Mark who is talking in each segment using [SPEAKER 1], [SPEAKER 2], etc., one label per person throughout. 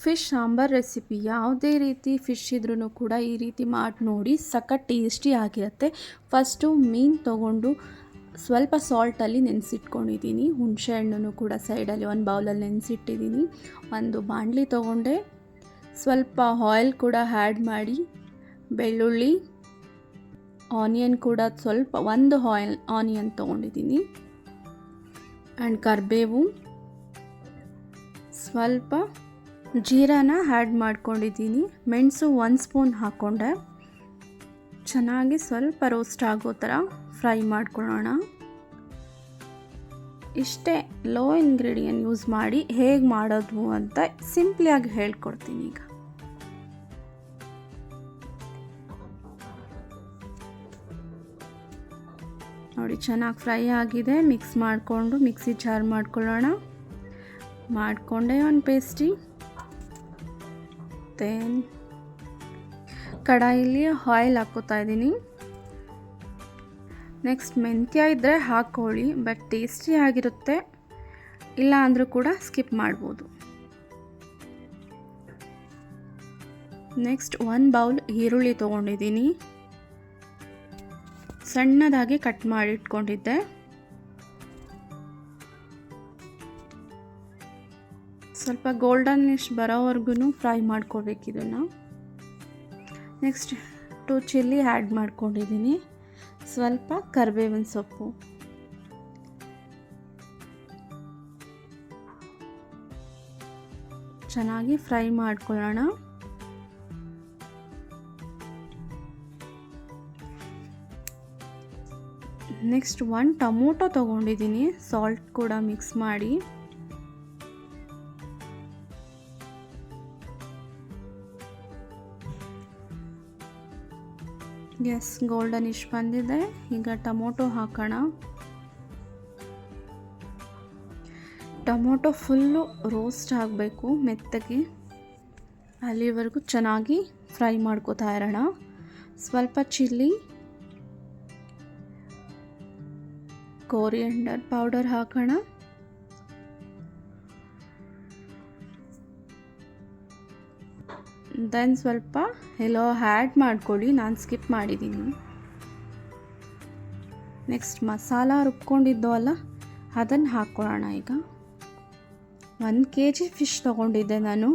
[SPEAKER 1] Fish sambar recipe ಯಾವುದೇ ರೀತಿ fish ಇದ್ರೂ ಕೂಡ ಈ ರೀತಿ ಮಾಡಿ ನೋಡಿ ಸಖತ್ ಟೇಸ್ಟಿ ಆಗಿರುತ್ತೆ. ಫಸ್ಟು ಮೀನು ತೊಗೊಂಡು ಸ್ವಲ್ಪ ಸಾಲ್ಟಲ್ಲಿ ನೆನೆಸಿಟ್ಕೊಂಡಿದ್ದೀನಿ. ಹುಣಸೆ ಹಣ್ಣನ್ನು ಕೂಡ ಸೈಡಲ್ಲಿ ಒಂದು ಬೌಲಲ್ಲಿ ನೆನೆಸಿಟ್ಟಿದ್ದೀನಿ. ಒಂದು ಬಾಣಲಿ ತೊಗೊಂಡೆ, ಸ್ವಲ್ಪ ಆಯಿಲ್ ಕೂಡ ಆ್ಯಡ್ ಮಾಡಿ, ಬೆಳ್ಳುಳ್ಳಿ, ಆನಿಯನ್ ಕೂಡ ಸ್ವಲ್ಪ ಒಂದು ಆನಿಯನ್ ತೊಗೊಂಡಿದ್ದೀನಿ, ಆ್ಯಂಡ್ ಕರಿಬೇವು, ಸ್ವಲ್ಪ ಜೀರಾನ ಆ್ಯಡ್ ಮಾಡ್ಕೊಂಡಿದ್ದೀನಿ. ಮೆಣಸು 1 ಸ್ಪೂನ್ ಹಾಕ್ಕೊಂಡೆ. ಚೆನ್ನಾಗಿ ಸ್ವಲ್ಪ ರೋಸ್ಟ್ ಆಗೋ ಥರ ಫ್ರೈ ಮಾಡ್ಕೊಳ್ಳೋಣ. ಇಷ್ಟೇ, ಲೋ ಇಂಗ್ರೀಡಿಯೆಂಟ್ ಯೂಸ್ ಮಾಡಿ ಹೇಗೆ ಮಾಡೋದು ಅಂತ ಸಿಂಪ್ಲಿಯಾಗಿ ಹೇಳ್ಕೊಡ್ತೀನಿ. ಈಗ ನೋಡಿ, ಚೆನ್ನಾಗಿ ಫ್ರೈ ಆಗಿದೆ. ಮಿಕ್ಸ್ ಮಾಡಿಕೊಂಡು ಮಿಕ್ಸಿ ಜಾರ್ ಮಾಡ್ಕೊಳ್ಳೋಣ. ಮಾಡಿಕೊಂಡೆ ಒಂದು ಪೇಸ್ಟಿ. ದೆನ್ ಕಡಾಯಿಲಿ ಆಯಿಲ್ ಹಾಕ್ಕೋತಾ ಇದ್ದೀನಿ. ನೆಕ್ಸ್ಟ್ ಮೆಂತ್ಯ ಇದ್ದರೆ ಹಾಕ್ಕೊಳ್ಳಿ, ಬಟ್ ಟೇಸ್ಟಿ ಆಗಿರುತ್ತೆ. ಇಲ್ಲ ಅಂದರೂ ಕೂಡ ಸ್ಕಿಪ್ ಮಾಡ್ಬೋದು. ನೆಕ್ಸ್ಟ್ 1 ಬೌಲ್ ಈರುಳ್ಳಿ ತೊಗೊಂಡಿದ್ದೀನಿ, ಸಣ್ಣದಾಗಿ ಕಟ್ ಮಾಡಿ ಇಟ್ಕೊಂಡಿದ್ದೆ. ಸ್ವಲ್ಪ ಗೋಲ್ಡನಿಶ್ ಬರೋವರೆಗೂ ಫ್ರೈ ಮಾಡ್ಕೋಬೇಕು ಇದನ್ನು. ನೆಕ್ಸ್ಟ್ 2 ಚಿಲ್ಲಿ ಆ್ಯಡ್ ಮಾಡ್ಕೊಂಡಿದ್ದೀನಿ, ಸ್ವಲ್ಪ ಕರಿಬೇವಿನ ಸೊಪ್ಪು, ಚೆನ್ನಾಗಿ ಫ್ರೈ ಮಾಡ್ಕೊಳ್ಳೋಣ. ನೆಕ್ಸ್ಟ್ 1 ಟೊಮೊಟೊ ತೊಗೊಂಡಿದ್ದೀನಿ, ಸಾಲ್ಟ್ ಕೂಡ ಮಿಕ್ಸ್ ಮಾಡಿ. ಎಸ್, ಗೋಲ್ಡನಿಶ್ ಬಂದಿದೆ. ಈಗ ಟೊಮೊಟೊ ಹಾಕೋಣ. ಟೊಮೊಟೊ ಫುಲ್ಲು ರೋಸ್ಟ್ ಆಗಬೇಕು ಮೆತ್ತಗೆ, ಅಲ್ಲಿವರೆಗೂ ಚೆನ್ನಾಗಿ ಫ್ರೈ ಮಾಡ್ಕೋತಾ ಇರೋಣ. ಸ್ವಲ್ಪ ಚಿಲ್ಲಿ, ಕೊರಿಯಂಡರ್ ಪೌಡರ್ ಹಾಕೋಣ. ದೆನ್ ಸ್ವಲ್ಪ ಎಲ್ಲೋ ಆ್ಯಡ್ ಮಾಡ್ಕೊಳ್ಳಿ, ನಾನು ಸ್ಕಿಪ್ ಮಾಡಿದ್ದೀನಿ. ನೆಕ್ಸ್ಟ್ ಮಸಾಲ ರುಬ್ಕೊಂಡಿದ್ದೋ ಅಲ್ಲ, ಅದನ್ನು ಹಾಕ್ಕೊಳ್ಳೋಣ. ಈಗ 1 kg ಫಿಶ್ ತೊಗೊಂಡಿದ್ದೆ ನಾನು.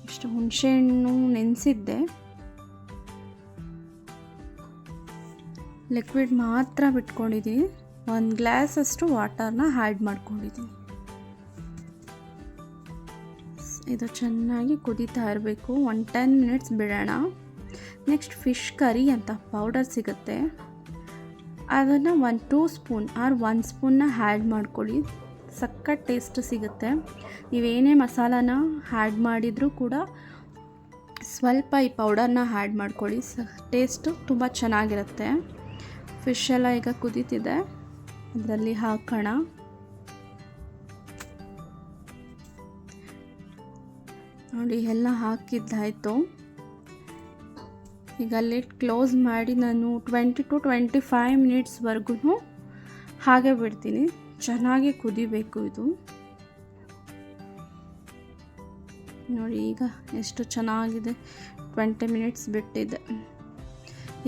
[SPEAKER 1] ಇಷ್ಟು ಹುಣಸೆಹಣ್ಣು ನೆನೆಸಿದ್ದೆ, ಲಿಕ್ವಿಡ್ ಮಾತ್ರ ಬಿಟ್ಕೊಂಡಿದ್ದೀನಿ. 1 ಗ್ಲಾಸಷ್ಟು ವಾಟರ್ನ ಆ್ಯಡ್ ಮಾಡ್ಕೊಂಡಿದ್ದೀನಿ. ಇದು ಚೆನ್ನಾಗಿ ಕುದೀತಾ ಇರಬೇಕು. 10 ಮಿನಿಟ್ಸ್ ಬಿಡೋಣ. ನೆಕ್ಸ್ಟ್ ಫಿಶ್ ಕರಿ ಅಂತ ಪೌಡರ್ ಸಿಗುತ್ತೆ, ಅದನ್ನು 2 ಸ್ಪೂನ್ ಆರ್ 1 ಸ್ಪೂನ್ನ ಆ್ಯಡ್ ಮಾಡ್ಕೊಳ್ಳಿ. ಸಖತ್ ಟೇಸ್ಟ್ ಸಿಗುತ್ತೆ. ನೀವೇನೇ ಮಸಾಲಾನ ಆ್ಯಡ್ ಮಾಡಿದರೂ ಕೂಡ ಸ್ವಲ್ಪ ಈ ಪೌಡರ್ನ ಆ್ಯಡ್ ಮಾಡ್ಕೊಳ್ಳಿ, ಟೇಸ್ಟು ತುಂಬ ಚೆನ್ನಾಗಿರುತ್ತೆ. ಫಿಶ್ ಎಲ್ಲ ಈಗ ಕುದೀತಿದೆ, ಅದರಲ್ಲಿ ಹಾಕೋಣ. ನೋಡಿ, ಎಲ್ಲ ಹಾಕಿದ್ದಾಯಿತು. ಈಗ ಲಿಡ್ ಕ್ಲೋಸ್ ಮಾಡಿ ನಾನು 20 to 25 ಮಿನಿಟ್ಸ್ವರೆಗೂ ಹಾಗೆ ಬಿಡ್ತೀನಿ. ಚೆನ್ನಾಗಿ ಕುದಿಬೇಕು ಇದು. ನೋಡಿ ಈಗ ಎಷ್ಟು ಚೆನ್ನಾಗಿದೆ. 20 ಮಿನಿಟ್ಸ್ ಬಿಟ್ಟಿದೆ.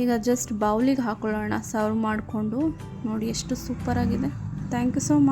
[SPEAKER 1] ಈಗ ಜಸ್ಟ್ ಬೌಲಿಗೆ ಹಾಕೊಳ್ಳೋಣ ಸರ್ವ್ ಮಾಡಿಕೊಂಡು. ನೋಡಿ ಎಷ್ಟು ಸೂಪರಾಗಿದೆ. Thank you so much.